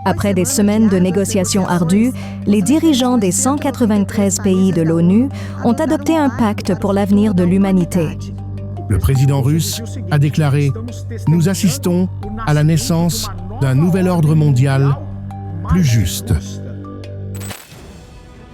Après des semaines de négociations ardues, les dirigeants des 193 pays de l'ONU ont adopté un pacte pour l'avenir de l'humanité. Le président russe a déclaré « Nous assistons à la naissance d'un nouvel ordre mondial plus juste ».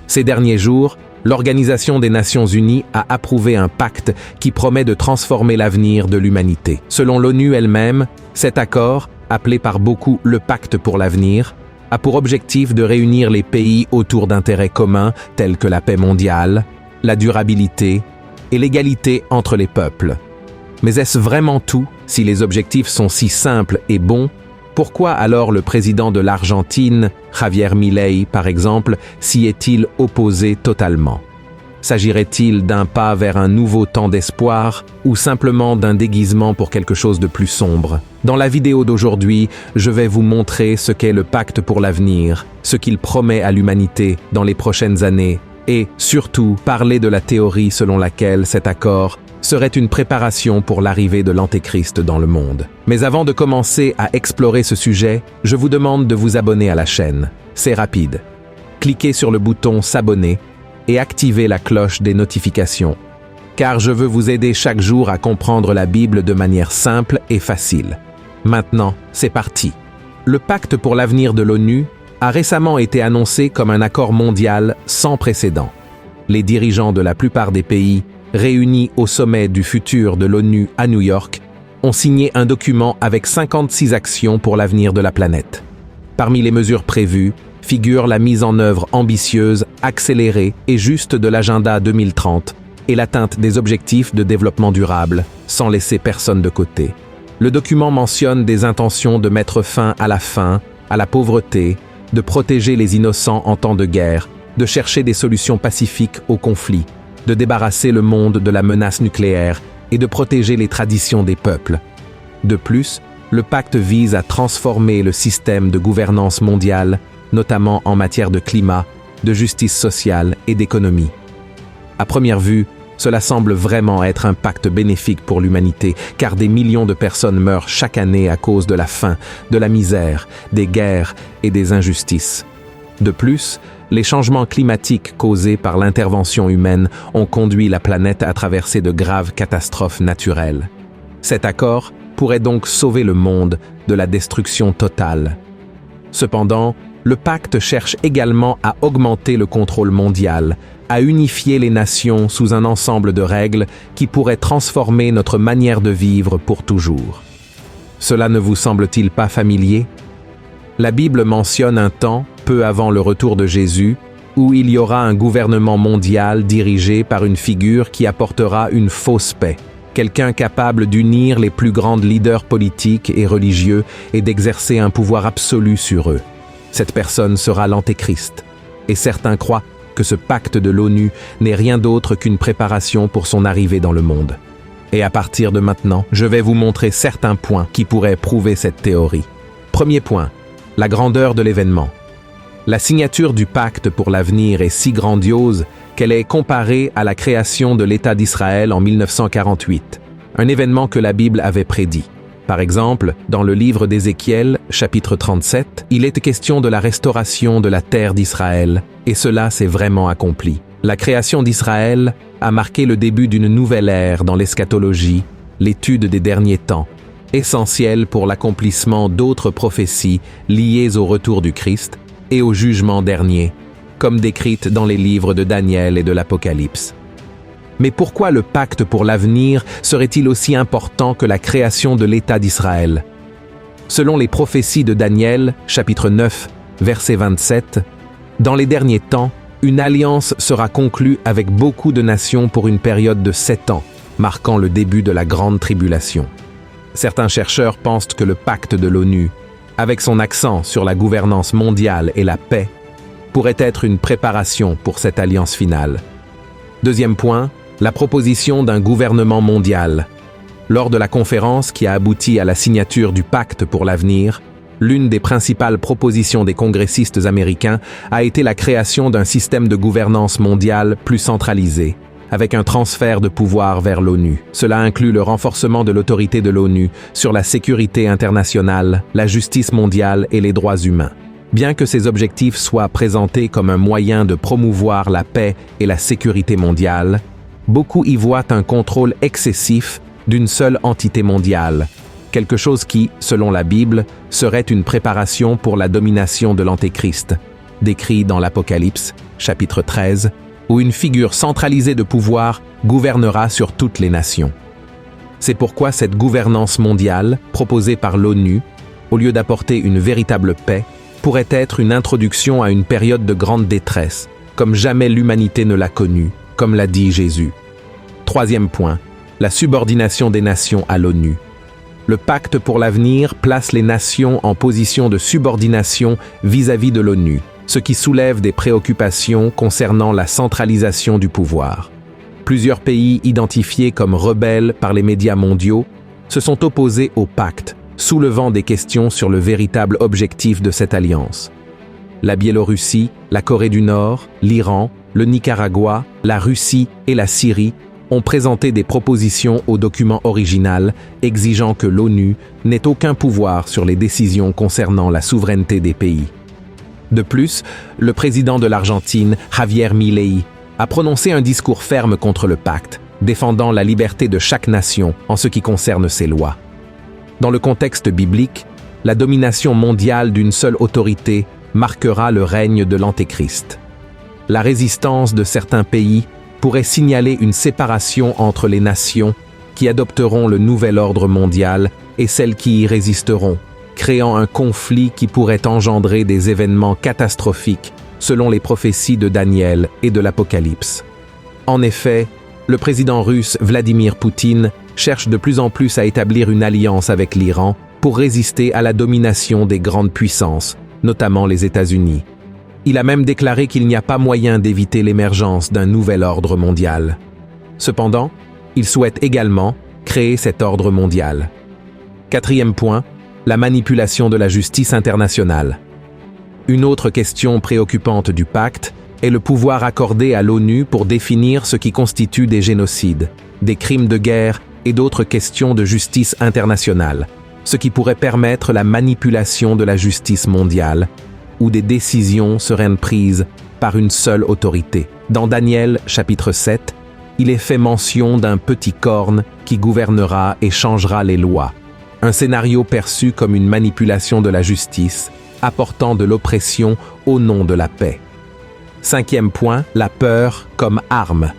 Ces derniers jours, l'Organisation des Nations Unies a approuvé un pacte qui promet de transformer l'avenir de l'humanité. Selon l'ONU elle-même, cet accord, appelé par beaucoup le Pacte pour l'avenir, a pour objectif de réunir les pays autour d'intérêts communs tels que la paix mondiale, la durabilité et l'égalité entre les peuples. Mais est-ce vraiment tout? Si les objectifs sont si simples et bons, pourquoi alors le président de l'Argentine, Javier Milei par exemple, s'y est-il opposé totalement? S'agirait-il d'un pas vers un nouveau temps d'espoir ou simplement d'un déguisement pour quelque chose de plus sombre? Dans la vidéo d'aujourd'hui, je vais vous montrer ce qu'est le pacte pour l'avenir, ce qu'il promet à l'humanité dans les prochaines années et, surtout, parler de la théorie selon laquelle cet accord serait une préparation pour l'arrivée de l'Antéchrist dans le monde. Mais avant de commencer à explorer ce sujet, je vous demande de vous abonner à la chaîne. C'est rapide. Cliquez sur le bouton s'abonner et activez la cloche des notifications, car je veux vous aider chaque jour à comprendre la Bible de manière simple et facile. Maintenant, c'est parti. Le pacte pour l'avenir de l'ONU a récemment été annoncé comme un accord mondial sans précédent. Les dirigeants de la plupart des pays réunis au sommet du futur de l'ONU à New York ont signé un document avec 56 actions pour l'avenir de la planète. Parmi les mesures prévues figure la mise en œuvre ambitieuse, accélérée et juste de l'agenda 2030 et l'atteinte des objectifs de développement durable, sans laisser personne de côté. Le document mentionne des intentions de mettre fin à la faim, à la pauvreté, de protéger les innocents en temps de guerre, de chercher des solutions pacifiques aux conflits, de débarrasser le monde de la menace nucléaire et de protéger les traditions des peuples. De plus, le pacte vise à transformer le système de gouvernance mondiale, notamment en matière de climat, de justice sociale et d'économie. À première vue, cela semble vraiment être un pacte bénéfique pour l'humanité, car des millions de personnes meurent chaque année à cause de la faim, de la misère, des guerres et des injustices. De plus, les changements climatiques causés par l'intervention humaine ont conduit la planète à traverser de graves catastrophes naturelles. Cet accord pourrait donc sauver le monde de la destruction totale. Cependant, le pacte cherche également à augmenter le contrôle mondial, à unifier les nations sous un ensemble de règles qui pourraient transformer notre manière de vivre pour toujours. Cela ne vous semble-t-il pas familier? La Bible mentionne un temps, peu avant le retour de Jésus, où il y aura un gouvernement mondial dirigé par une figure qui apportera une fausse paix, quelqu'un capable d'unir les plus grands leaders politiques et religieux et d'exercer un pouvoir absolu sur eux. Cette personne sera l'Antéchrist, et certains croient que ce pacte de l'ONU n'est rien d'autre qu'une préparation pour son arrivée dans le monde. Et à partir de maintenant, je vais vous montrer certains points qui pourraient prouver cette théorie. Premier point, la grandeur de l'événement. La signature du pacte pour l'avenir est si grandiose qu'elle est comparée à la création de l'État d'Israël en 1948, un événement que la Bible avait prédit. Par exemple, dans le livre d'Ézéchiel, chapitre 37, il est question de la restauration de la terre d'Israël, et cela s'est vraiment accompli. La création d'Israël a marqué le début d'une nouvelle ère dans l'eschatologie, l'étude des derniers temps, essentielle pour l'accomplissement d'autres prophéties liées au retour du Christ et au jugement dernier, comme décrites dans les livres de Daniel et de l'Apocalypse. Mais pourquoi le pacte pour l'avenir serait-il aussi important que la création de l'État d'Israël? Selon les prophéties de Daniel, chapitre 9, verset 27, « Dans les derniers temps, une alliance sera conclue avec beaucoup de nations pour une période de 7 ans, marquant le début de la grande tribulation. » Certains chercheurs pensent que le pacte de l'ONU, avec son accent sur la gouvernance mondiale et la paix, pourrait être une préparation pour cette alliance finale. Deuxième point, la proposition d'un gouvernement mondial. Lors de la conférence qui a abouti à la signature du pacte pour l'avenir, l'une des principales propositions des congressistes américains a été la création d'un système de gouvernance mondiale plus centralisé, avec un transfert de pouvoir vers l'ONU. Cela inclut le renforcement de l'autorité de l'ONU sur la sécurité internationale, la justice mondiale et les droits humains. Bien que ces objectifs soient présentés comme un moyen de promouvoir la paix et la sécurité mondiale, beaucoup y voient un contrôle excessif d'une seule entité mondiale, quelque chose qui, selon la Bible, serait une préparation pour la domination de l'Antéchrist, décrit dans l'Apocalypse, chapitre 13, où une figure centralisée de pouvoir gouvernera sur toutes les nations. C'est pourquoi cette gouvernance mondiale, proposée par l'ONU, au lieu d'apporter une véritable paix, pourrait être une introduction à une période de grande détresse, comme jamais l'humanité ne l'a connue, comme l'a dit Jésus. Troisième point, la subordination des nations à l'ONU. Le pacte pour l'avenir place les nations en position de subordination vis-à-vis de l'ONU, ce qui soulève des préoccupations concernant la centralisation du pouvoir. Plusieurs pays identifiés comme rebelles par les médias mondiaux se sont opposés au pacte, soulevant des questions sur le véritable objectif de cette alliance. La Biélorussie, la Corée du Nord, l'Iran, le Nicaragua, la Russie et la Syrie ont présenté des propositions au document original exigeant que l'ONU n'ait aucun pouvoir sur les décisions concernant la souveraineté des pays. De plus, le président de l'Argentine, Javier Milei, a prononcé un discours ferme contre le pacte, défendant la liberté de chaque nation en ce qui concerne ses lois. Dans le contexte biblique, la domination mondiale d'une seule autorité marquera le règne de l'Antéchrist. La résistance de certains pays pourrait signaler une séparation entre les nations qui adopteront le nouvel ordre mondial et celles qui y résisteront, créant un conflit qui pourrait engendrer des événements catastrophiques selon les prophéties de Daniel et de l'Apocalypse. En effet, le président russe Vladimir Poutine cherche de plus en plus à établir une alliance avec l'Iran pour résister à la domination des grandes puissances, notamment les États-Unis. Il a même déclaré qu'il n'y a pas moyen d'éviter l'émergence d'un nouvel ordre mondial. Cependant, il souhaite également créer cet ordre mondial. Quatrième point, la manipulation de la justice internationale. Une autre question préoccupante du pacte est le pouvoir accordé à l'ONU pour définir ce qui constitue des génocides, des crimes de guerre et d'autres questions de justice internationale, ce qui pourrait permettre la manipulation de la justice mondiale, où des décisions seraient prises par une seule autorité. Dans Daniel, chapitre 7, il est fait mention d'un petit corne qui gouvernera et changera les lois, un scénario perçu comme une manipulation de la justice, apportant de l'oppression au nom de la paix. Cinquième point, la peur comme arme.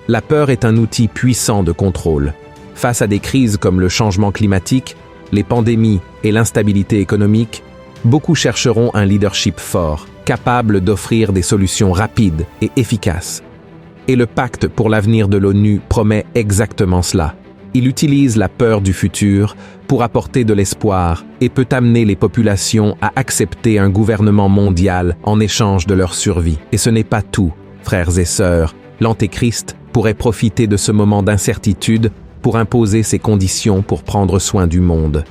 La peur est un outil puissant de contrôle. Face à des crises comme le changement climatique, les pandémies et l'instabilité économique, beaucoup chercheront un leadership fort, capable d'offrir des solutions rapides et efficaces. Et le pacte pour l'avenir de l'ONU promet exactement cela. Il utilise la peur du futur pour apporter de l'espoir et peut amener les populations à accepter un gouvernement mondial en échange de leur survie. Et ce n'est pas tout, frères et sœurs. L'Antéchrist pourrait profiter de ce moment d'incertitude pour imposer ses conditions pour prendre soin du monde.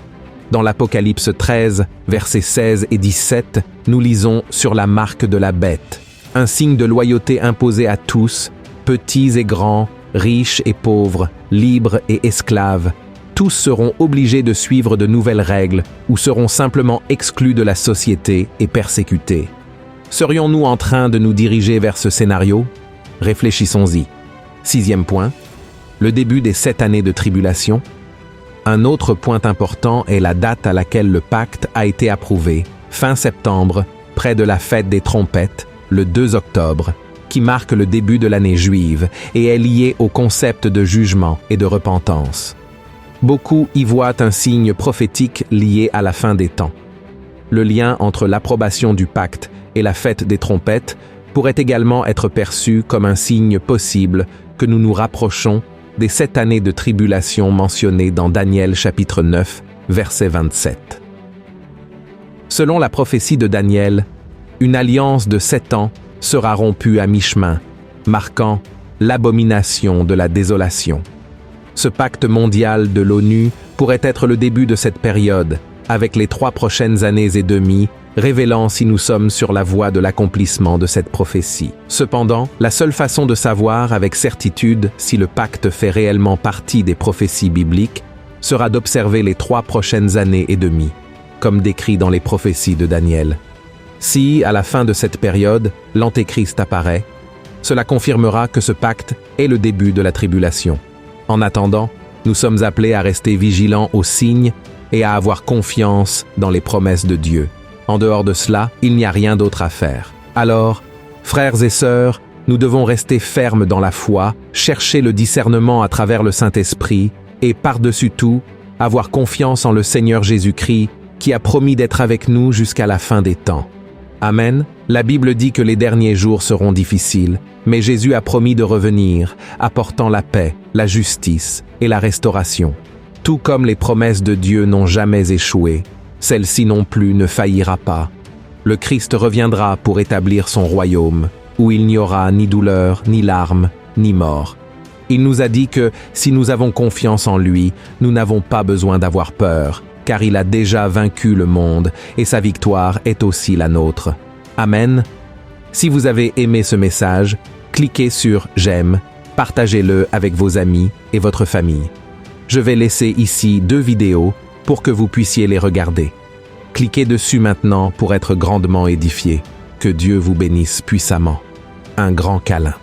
Dans l'Apocalypse 13, versets 16 et 17, nous lisons sur la marque de la bête, un signe de loyauté imposé à tous, petits et grands, riches et pauvres, libres et esclaves. Tous seront obligés de suivre de nouvelles règles ou seront simplement exclus de la société et persécutés. Serions-nous en train de nous diriger vers ce scénario? Réfléchissons-y. Sixième point, le début des 7 années de tribulation. Un autre point important est la date à laquelle le pacte a été approuvé, fin septembre, près de la fête des trompettes, le 2 octobre, qui marque le début de l'année juive et est lié au concept de jugement et de repentance. Beaucoup y voient un signe prophétique lié à la fin des temps. Le lien entre l'approbation du pacte et la fête des trompettes pourrait également être perçu comme un signe possible que nous nous rapprochons des 7 années de tribulation mentionnées dans Daniel chapitre 9, verset 27. Selon la prophétie de Daniel, une alliance de 7 ans sera rompue à mi-chemin, marquant l'abomination de la désolation. Ce pacte mondial de l'ONU pourrait être le début de cette période, avec les 3 prochaines années et demie, révélant si nous sommes sur la voie de l'accomplissement de cette prophétie. Cependant, la seule façon de savoir avec certitude si le pacte fait réellement partie des prophéties bibliques sera d'observer les 3 prochaines années et demie, comme décrit dans les prophéties de Daniel. Si, à la fin de cette période, l'Antéchrist apparaît, cela confirmera que ce pacte est le début de la tribulation. En attendant, nous sommes appelés à rester vigilants aux signes et à avoir confiance dans les promesses de Dieu. En dehors de cela, il n'y a rien d'autre à faire. Alors, frères et sœurs, nous devons rester fermes dans la foi, chercher le discernement à travers le Saint-Esprit et, par-dessus tout, avoir confiance en le Seigneur Jésus-Christ qui a promis d'être avec nous jusqu'à la fin des temps. Amen. La Bible dit que les derniers jours seront difficiles, mais Jésus a promis de revenir, apportant la paix, la justice et la restauration. Tout comme les promesses de Dieu n'ont jamais échoué, celle-ci non plus ne faillira pas. Le Christ reviendra pour établir son royaume, où il n'y aura ni douleur, ni larmes, ni mort. Il nous a dit que, si nous avons confiance en lui, nous n'avons pas besoin d'avoir peur, car il a déjà vaincu le monde, et sa victoire est aussi la nôtre. Amen. Si vous avez aimé ce message, cliquez sur « J'aime », partagez-le avec vos amis et votre famille. Je vais laisser ici 2 vidéos pour que vous puissiez les regarder. Cliquez dessus maintenant pour être grandement édifié. Que Dieu vous bénisse puissamment. Un grand câlin.